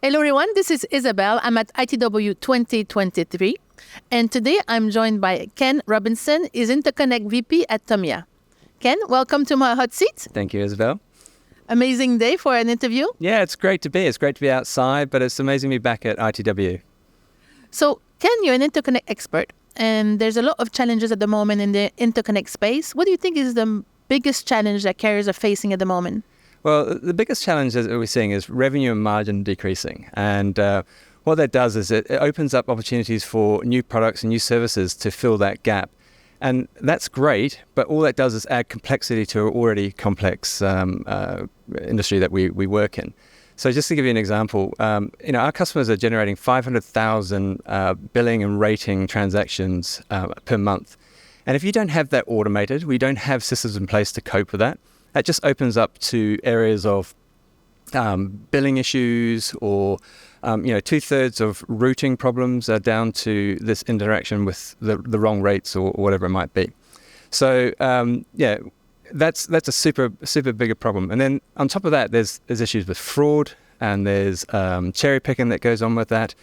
Hello everyone, this is Isabel. I'm at ITW 2023 and today I'm joined by Ken Robinson, is Interconnect VP at TOMIA. Ken, welcome to my hot seat. Thank you, Isabel. Amazing day for an interview. Yeah, it's great to be. It's great to be outside, but it's amazing to be back at ITW. So Ken, you're an interconnect expert and there's a lot of challenges at the moment in the interconnect space. What do you think is the biggest challenge that carriers are facing at the moment? Well, the biggest challenge that we're seeing is revenue and margin decreasing. And what that does is it opens up opportunities for new products and new services to fill that gap. And that's great, but all that does is add complexity to an already complex industry that we work in. So just to give you an example, our customers are generating 500,000 billing and rating transactions per month. And if you don't have that automated, we don't have systems in place to cope with that. That just opens up to areas of billing issues or, 2/3 of routing problems are down to this interaction with the wrong rates or whatever it might be. So, that's a super bigger problem. And then on top of that, there's issues with fraud and there's cherry picking that goes on with that.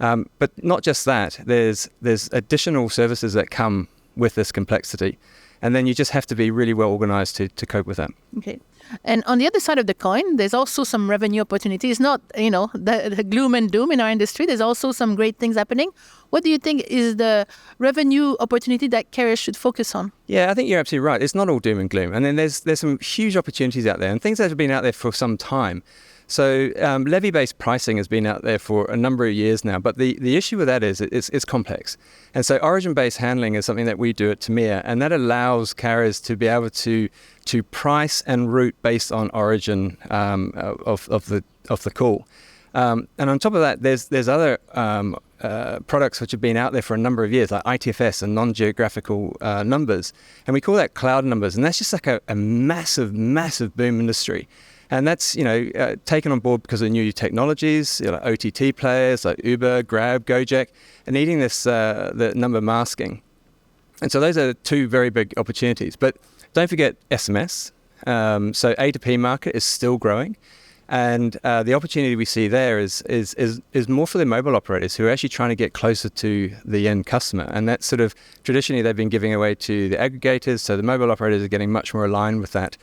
But not just that, there's additional services that come with this complexity. And then you just have to be really well organized to cope with that. Okay. And on the other side of the coin, there's also some revenue opportunities, not, the gloom and doom in our industry. There's also some great things happening. What do you think is the revenue opportunity that carriers should focus on? Yeah, I think you're absolutely right. It's not all doom and gloom. And then there's some huge opportunities out there and things that have been out there for some time. So levy-based pricing has been out there for a number of years now, but the issue with that is it's complex. And so origin-based handling is something that we do at TOMIA, and that allows carriers to be able to price and route based on origin of the call. And on top of that, there's other products which have been out there for a number of years, like ITFS and non-geographical numbers, and we call that cloud numbers, and that's just like a massive boom industry. And that's, taken on board because of new technologies, like OTT players like Uber, Grab, Gojek, and needing this the number masking. And so those are two very big opportunities. But don't forget SMS. So A2P market is still growing. And the opportunity we see there is more for the mobile operators who are actually trying to get closer to the end customer. And that's sort of traditionally they've been giving away to the aggregators. So the mobile operators are getting much more aligned with that.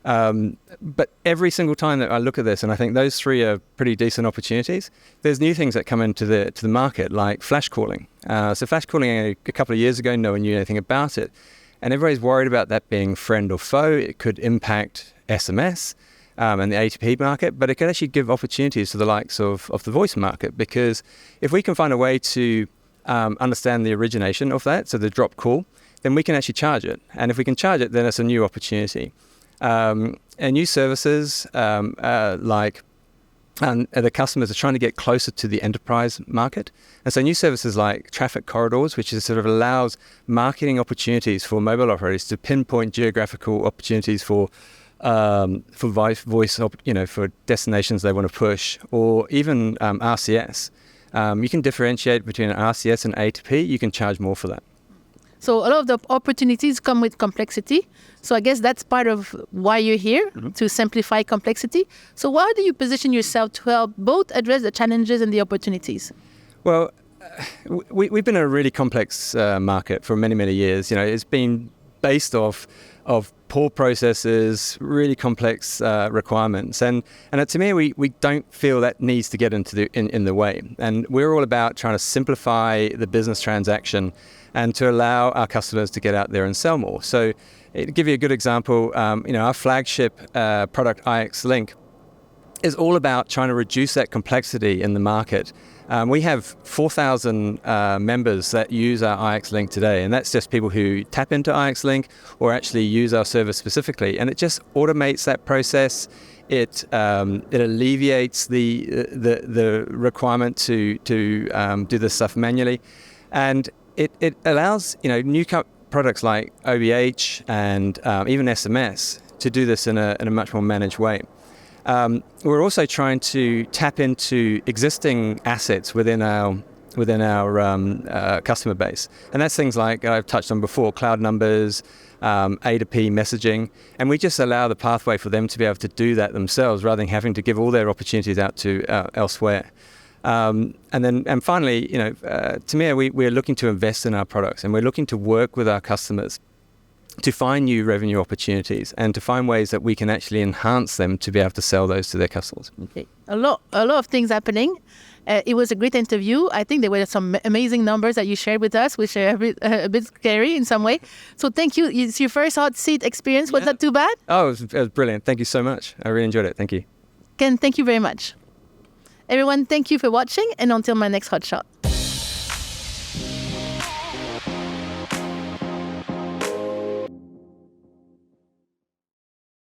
But every single time that I look at this, and I think those three are pretty decent opportunities, there's new things that come into the market, like flash calling. So flash calling a couple of years ago, no one knew anything about it. And everybody's worried about that being friend or foe. It could impact SMS and the A2P market, but it could actually give opportunities to the likes of the voice market, because if we can find a way to understand the origination of that, so the drop call, then we can actually charge it. And if we can charge it, then it's a new opportunity. And new services the customers are trying to get closer to the enterprise market. And so new services like traffic corridors, which is sort of allows marketing opportunities for mobile operators to pinpoint geographical opportunities for voice, for destinations they want to push, or even RCS. You can differentiate between RCS and A2P. You can charge more for that. So a lot of the opportunities come with complexity. So I guess that's part of why you're here, to simplify complexity. So how do you position yourself to help both address the challenges and the opportunities? Well, we've been in a really complex market for many, many years. It's been based off of poor processes, really complex requirements. And at TOMIA, we don't feel that needs to get in the way. And we're all about trying to simplify the business transaction and to allow our customers to get out there and sell more. So to give you a good example, our flagship product, iXLink, is all about trying to reduce that complexity in the market. We have 4,000 members that use our iXLink today, and that's just people who tap into iXLink or actually use our service specifically. And it just automates that process. It alleviates the requirement to do this stuff manually, and it allows new products like OBH and even SMS to do this in a much more managed way. We're also trying to tap into existing assets within our customer base, and that's things like I've touched on before: cloud numbers, A2P messaging, and we just allow the pathway for them to be able to do that themselves rather than having to give all their opportunities out to elsewhere. And finally, TOMIA, we're looking to invest in our products, and we're looking to work with our customers to find new revenue opportunities and to find ways that we can actually enhance them to be able to sell those to their customers. Okay. A lot of things happening. It was a great interview. I think there were some amazing numbers that you shared with us, which are a bit scary in some way. So thank you. It's your first hot seat experience. Was that too bad? Oh, it was brilliant. Thank you so much. I really enjoyed it. Thank you. Ken, thank you very much. Everyone, thank you for watching, and until my next hot shot.